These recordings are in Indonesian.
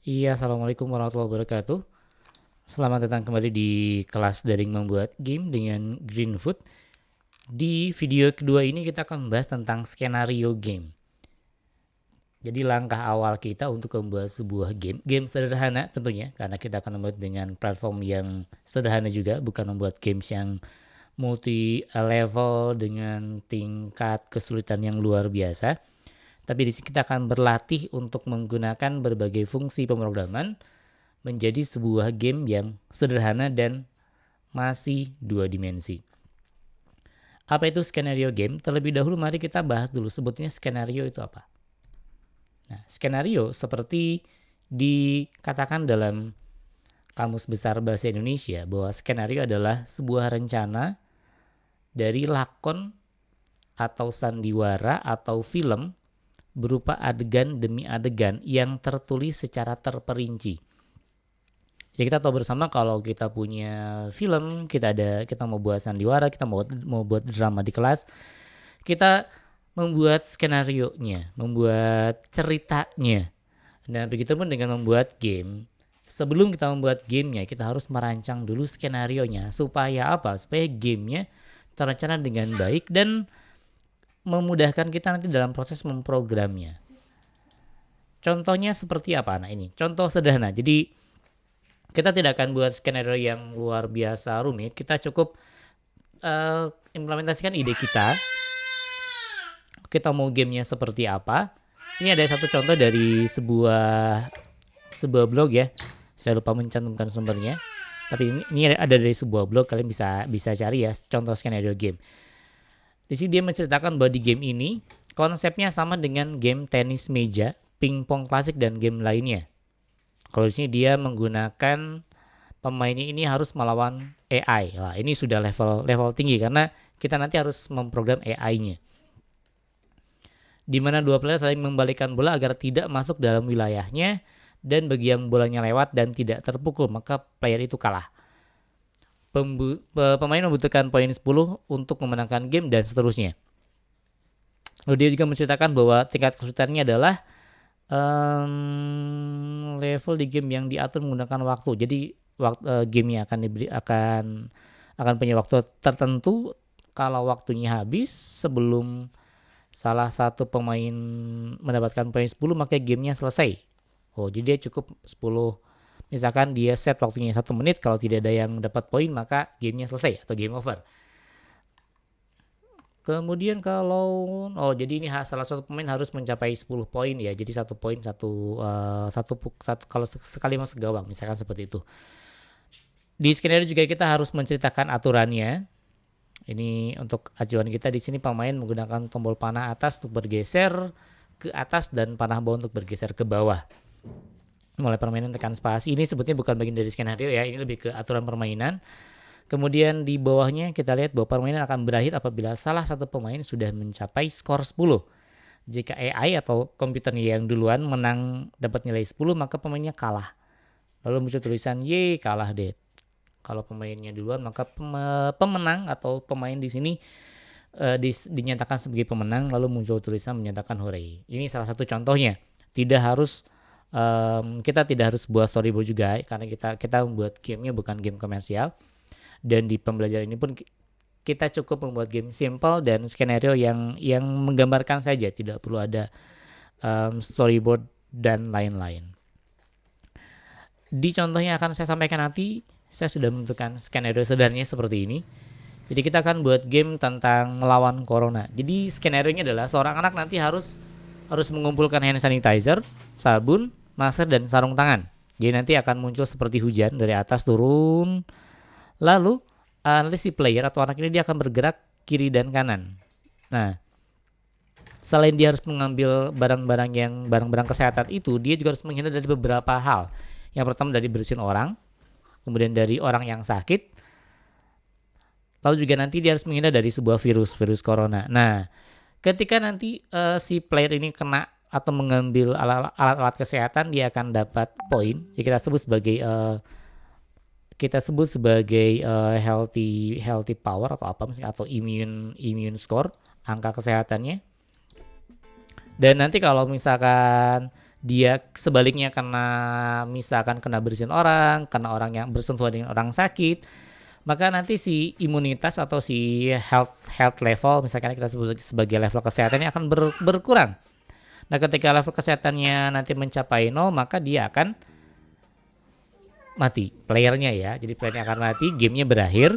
Iya, assalamualaikum warahmatullahi wabarakatuh. Selamat datang kembali di kelas daring membuat game dengan Greenfoot. Di video kedua ini kita akan membahas tentang skenario game. Jadi langkah awal kita untuk membuat sebuah game sederhana tentunya, karena kita akan membuat dengan platform yang sederhana juga, bukan membuat games yang multi level dengan tingkat kesulitan yang luar biasa. Tapi di sini kita akan berlatih untuk menggunakan berbagai fungsi pemrograman menjadi sebuah game yang sederhana dan masih dua dimensi. Apa itu skenario game? Terlebih dahulu mari kita bahas dulu sebetulnya skenario itu apa. Nah, skenario seperti dikatakan dalam Kamus Besar Bahasa Indonesia bahwa skenario adalah sebuah rencana dari lakon atau sandiwara atau film berupa adegan demi adegan yang tertulis secara terperinci. Ya kita tahu bersama kalau kita punya film, kita mau buat sandiwara, kita mau buat drama di kelas, kita membuat skenario-nya, membuat ceritanya. Nah, begitupun dengan membuat game. Sebelum kita membuat gamenya, kita harus merancang dulu skenario-nya. Supaya apa? Supaya gamenya terencana dengan baik dan memudahkan kita nanti dalam proses memprogramnya. Contohnya seperti apa? Nah ini, contoh sederhana. Jadi kita tidak akan buat skenario yang luar biasa rumit. Kita cukup implementasikan ide kita. Kita mau gamenya seperti apa. Ini ada satu contoh dari sebuah blog ya. Saya lupa mencantumkan sumbernya. Tapi ini ada dari sebuah blog, kalian bisa cari ya contoh skenario game. Di sini dia menceritakan bahwa di game ini konsepnya sama dengan game tenis meja, pingpong klasik dan game lainnya. Kalau di sini dia menggunakan pemainnya ini harus melawan AI. Wah, ini sudah level tinggi karena kita nanti harus memprogram AI-nya. Di mana dua player saling membalikkan bola agar tidak masuk dalam wilayahnya, dan bagi yang bolanya lewat dan tidak terpukul maka player itu kalah. Pemain membutuhkan poin 10 untuk memenangkan game dan seterusnya. Lalu dia juga menceritakan bahwa tingkat kesulitannya adalah level di game yang diatur menggunakan waktu. Jadi gamenya akan punya waktu tertentu. Kalau waktunya habis sebelum salah satu pemain mendapatkan poin 10 maka gamenya selesai. Oh, jadi dia cukup 10. Misalkan dia set waktunya 1 menit, kalau tidak ada yang dapat poin maka gamenya selesai atau game over. Kemudian jadi ini salah satu pemain harus mencapai 10 poin ya. Jadi 1 poin satu kalau sekali masuk gawang misalkan seperti itu. Di skenario juga kita harus menceritakan aturannya. Ini untuk acuan kita di sini pemain menggunakan tombol panah atas untuk bergeser ke atas dan panah bawah untuk bergeser ke bawah. Mulai permainan tekan spasi. Ini sebetulnya bukan bagian dari skenario ya. Ini lebih ke aturan permainan. Kemudian di bawahnya kita lihat bahwa permainan akan berakhir apabila salah satu pemain sudah mencapai skor 10. Jika AI atau komputernya yang duluan menang dapat nilai 10 maka pemainnya kalah. Lalu muncul tulisan Y kalah deh. Kalau pemainnya duluan maka pemenang atau pemain di sini dinyatakan sebagai pemenang, lalu muncul tulisan menyatakan hore. Ini salah satu contohnya. Kita tidak harus buat storyboard juga karena kita membuat gamenya bukan game komersial. Dan di pembelajaran ini pun kita cukup membuat game simple dan skenario yang menggambarkan saja, tidak perlu ada storyboard dan lain-lain. Di contoh yang akan saya sampaikan nanti, saya sudah menentukan skenario sederhananya seperti ini. Jadi kita akan buat game tentang melawan corona. Jadi skenario-nya adalah seorang anak nanti harus mengumpulkan hand sanitizer, sabun, masker dan sarung tangan. Jadi nanti akan muncul seperti hujan dari atas turun. Lalu nanti si player atau anak ini dia akan bergerak kiri dan kanan. Nah, selain dia harus mengambil barang-barang kesehatan itu, dia juga harus menghindar dari beberapa hal. Yang pertama dari bersihin orang, kemudian dari orang yang sakit. Lalu juga nanti dia harus menghindar dari sebuah virus corona. Nah, ketika nanti si player ini kena atau mengambil alat-alat kesehatan, dia akan dapat poin. Ya kita sebut sebagai healthy power atau apa misalnya, atau immune score, angka kesehatannya. Dan nanti kalau misalkan dia sebaliknya karena misalkan kena bersihin orang, karena orang yang bersentuhan dengan orang sakit, maka nanti si imunitas atau si health level, misalkan kita sebut sebagai level kesehatannya akan berkurang. Nah, ketika level kesehatannya nanti mencapai 0, maka dia akan mati, playernya ya. Jadi playernya akan mati, gamenya berakhir.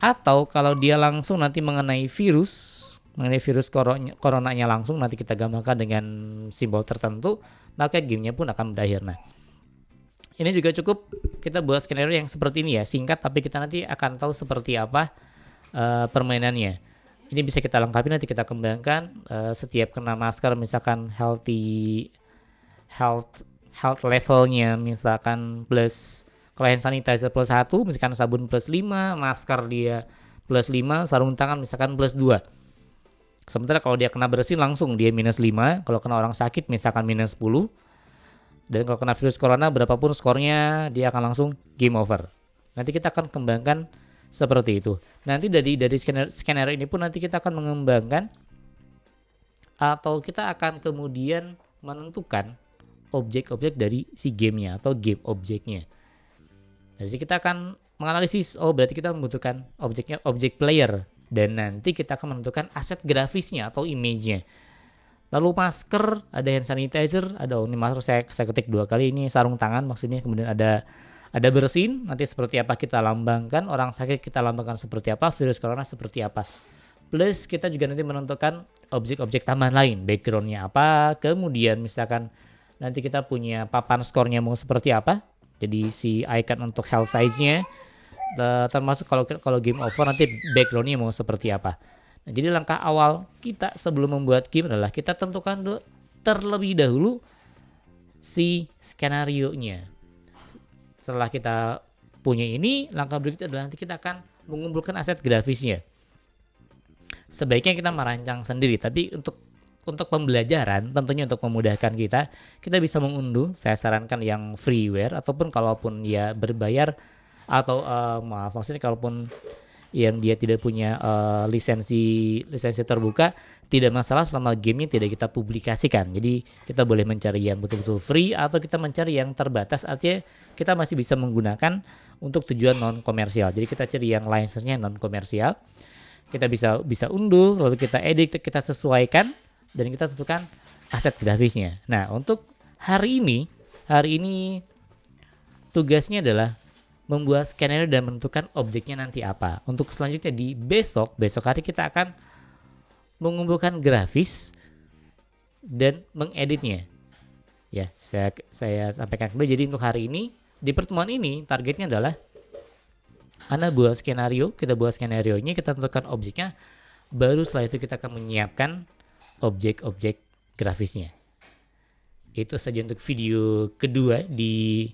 Atau kalau dia langsung nanti mengenai virus coronanya langsung, nanti kita gambarkan dengan simbol tertentu, maka gamenya pun akan berakhir. Nah, ini juga cukup kita buat skenario yang seperti ini ya, singkat, tapi kita nanti akan tahu seperti apa permainannya. Ini bisa kita lengkapi, nanti kita kembangkan. Setiap kena masker, misalkan health levelnya misalkan plus, kalau hand sanitizer plus 1, misalkan sabun plus 5, masker dia plus 5, sarung tangan misalkan plus 2. Sementara kalau dia kena bersin langsung dia minus 5, kalau kena orang sakit misalkan minus 10, dan kalau kena virus corona berapapun skornya dia akan langsung game over. Nanti kita akan kembangkan seperti itu. Nanti dari skenario ini pun nanti kita akan mengembangkan, atau kita akan kemudian menentukan objek-objek dari si gamenya atau game objeknya. Jadi kita akan menganalisis, oh berarti kita membutuhkan objeknya, objek player, dan nanti kita akan menentukan aset grafisnya atau image-nya. Lalu masker, ada hand sanitizer, ada ini masker saya ketik 2 kali, ini sarung tangan maksudnya, kemudian ada bersin, nanti seperti apa kita lambangkan, orang sakit kita lambangkan seperti apa, virus corona seperti apa. Plus kita juga nanti menentukan objek-objek tambahan lain, background-nya apa, kemudian misalkan nanti kita punya papan skornya mau seperti apa, jadi si icon untuk health size-nya, termasuk kalau game over nanti background-nya mau seperti apa. Nah, jadi langkah awal kita sebelum membuat game adalah kita tentukan terlebih dahulu si skenario-nya. Setelah kita punya ini, langkah berikutnya adalah nanti kita akan mengumpulkan aset grafisnya. Sebaiknya kita merancang sendiri, tapi untuk pembelajaran, tentunya untuk memudahkan kita bisa mengunduh, saya sarankan yang freeware, ataupun kalaupun ya berbayar, atau maksudnya kalaupun yang dia tidak punya lisensi terbuka, tidak masalah selama gamenya tidak kita publikasikan. Jadi kita boleh mencari yang betul-betul free, atau kita mencari yang terbatas, artinya kita masih bisa menggunakan untuk tujuan non komersial. Jadi kita cari yang license-nya non komersial, kita bisa unduh, lalu kita edit, kita sesuaikan, dan kita tentukan aset grafisnya. Nah, untuk hari ini tugasnya adalah membuat skenario dan menentukan objeknya nanti apa. Untuk selanjutnya di besok hari kita akan mengumpulkan grafis dan mengeditnya. Ya, saya sampaikan dulu. Jadi untuk hari ini, di pertemuan ini targetnya adalah Anda buat skenario, kita buat skenario-nya, kita tentukan objeknya, baru setelah itu kita akan menyiapkan objek-objek grafisnya. Itu saja untuk video kedua di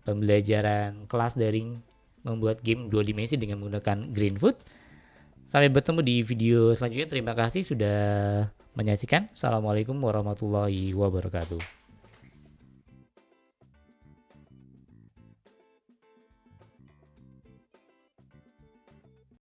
pembelajaran kelas daring membuat game 2 dimensi dengan menggunakan Greenfoot. Sampai bertemu di video selanjutnya. Terima kasih sudah menyaksikan. Assalamualaikum warahmatullahi wabarakatuh.